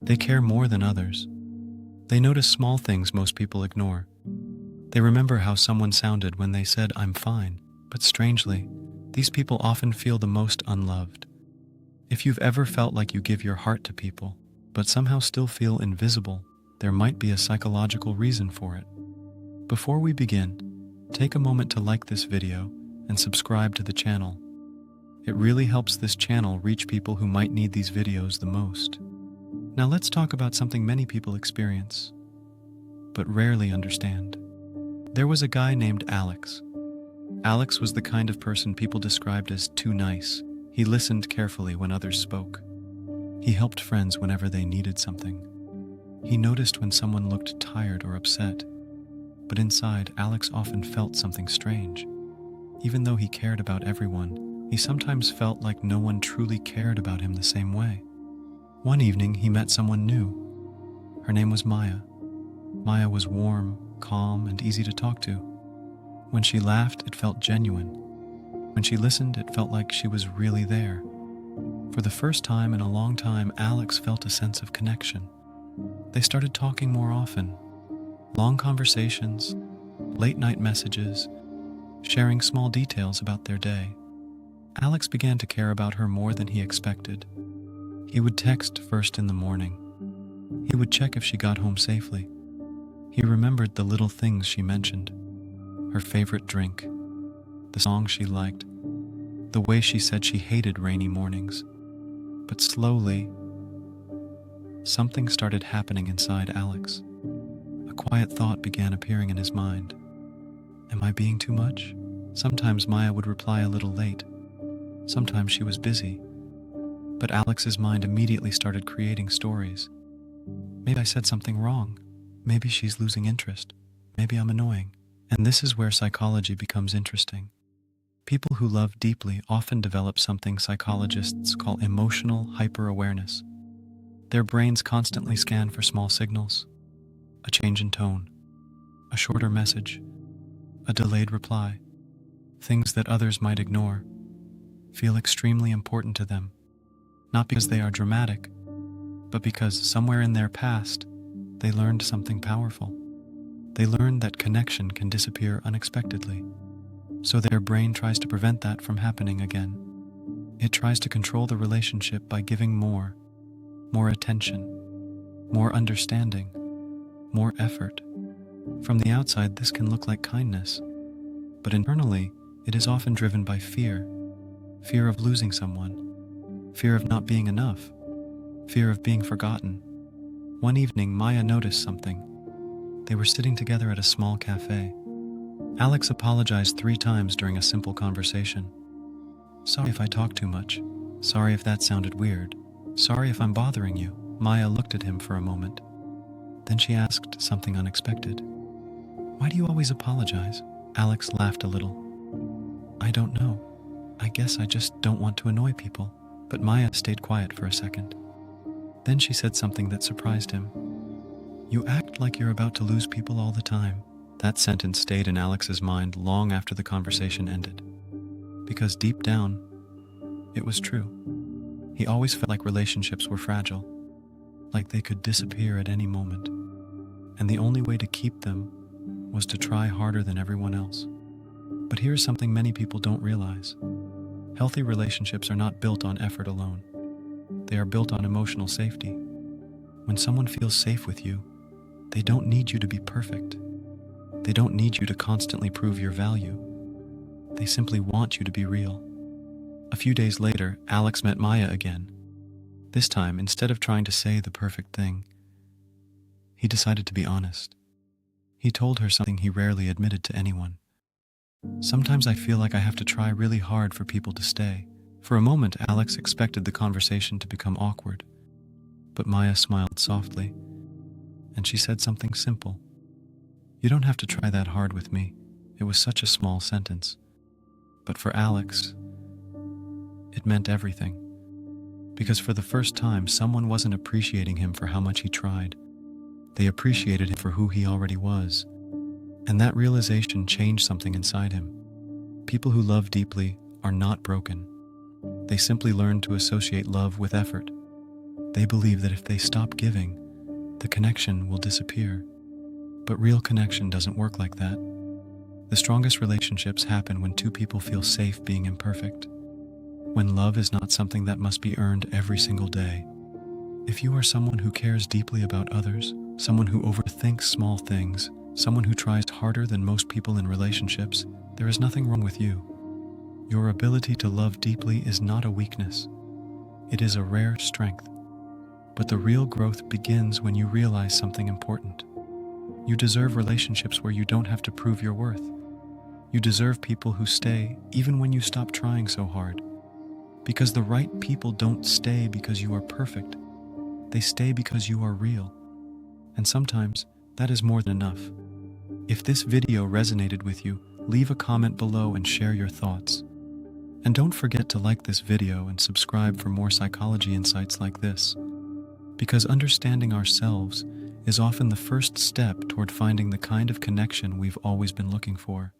They care more than others. They notice small things most people ignore. They remember how someone sounded when they said, "I'm fine." But strangely, these people often feel the most unloved. If you've ever felt like you give your heart to people, but somehow still feel invisible, there might be a psychological reason for it. Before we begin, take a moment to like this video and subscribe to the channel. It really helps this channel reach people who might need these videos the most. Now let's talk about something many people experience, but rarely understand. There was a guy named Alex. Alex was the kind of person people described as too nice. He listened carefully when others spoke. He helped friends whenever they needed something. He noticed when someone looked tired or upset. But inside, Alex often felt something strange. Even though he cared about everyone, he sometimes felt like no one truly cared about him the same way. One evening, he met someone new. Her name was Maya. Maya was warm, calm, and easy to talk to. When she laughed, it felt genuine. When she listened, it felt like she was really there. For the first time in a long time, Alex felt a sense of connection. They started talking more often. Long conversations, late-night messages, sharing small details about their day. Alex began to care about her more than he expected. He would text first in the morning. He would check if she got home safely. He remembered the little things she mentioned. Her favorite drink, the song she liked, the way she said she hated rainy mornings. But slowly, something started happening inside Alex. A quiet thought began appearing in his mind. Am I being too much? Sometimes Maya would reply a little late. Sometimes she was busy. But Alex's mind immediately started creating stories. Maybe I said something wrong. Maybe she's losing interest. Maybe I'm annoying. And this is where psychology becomes interesting. People who love deeply often develop something psychologists call emotional hyper-awareness. Their brains constantly scan for small signals, a change in tone, a shorter message, a delayed reply. Things that others might ignore feel extremely important to them, not because they are dramatic, but because somewhere in their past, they learned something powerful. They learned that connection can disappear unexpectedly, so their brain tries to prevent that from happening again. It tries to control the relationship by giving more attention, more understanding, more effort. From the outside, this can look like kindness, but internally, it is often driven by fear. Fear of losing someone, fear of not being enough, fear of being forgotten. One evening, Maya noticed something. They were sitting together at a small cafe. Alex apologized 3 times during a simple conversation. Sorry if I talk too much. Sorry if that sounded weird. Sorry if I'm bothering you. Maya looked at him for a moment. Then she asked something unexpected. Why do you always apologize? Alex laughed a little. I don't know. I guess I just don't want to annoy people. But Maya stayed quiet for a second. Then she said something that surprised him. You act like you're about to lose people all the time. That sentence stayed in Alex's mind long after the conversation ended. Because deep down, it was true. He always felt like relationships were fragile, like they could disappear at any moment. And the only way to keep them was to try harder than everyone else. But here's something many people don't realize. Healthy relationships are not built on effort alone. They are built on emotional safety. When someone feels safe with you, they don't need you to be perfect. They don't need you to constantly prove your value. They simply want you to be real. A few days later, Alex met Maya again. This time, instead of trying to say the perfect thing, he decided to be honest. He told her something he rarely admitted to anyone. Sometimes I feel like I have to try really hard for people to stay. For a moment, Alex expected the conversation to become awkward. But Maya smiled softly, and she said something simple. You don't have to try that hard with me. It was such a small sentence. But for Alex, it meant everything. Because for the first time, someone wasn't appreciating him for how much he tried. They appreciated him for who he already was. And that realization changed something inside him. People who love deeply are not broken. They simply learn to associate love with effort, They believe that if they stop giving, the connection will disappear. But real connection doesn't work like that. The strongest relationships happen when two people feel safe being imperfect, when love is not something that must be earned every single day. If you are someone who cares deeply about others, someone who overthinks small things, someone who tries harder than most people in relationships, there is nothing wrong with you. Your ability to love deeply is not a weakness. It is a rare strength. But the real growth begins when you realize something important. You deserve relationships where you don't have to prove your worth. You deserve people who stay even when you stop trying so hard. Because the right people don't stay because you are perfect. They stay because you are real. And sometimes that is more than enough. If this video resonated with you, leave a comment below and share your thoughts. And don't forget to like this video and subscribe for more psychology insights like this. Because understanding ourselves is often the first step toward finding the kind of connection we've always been looking for.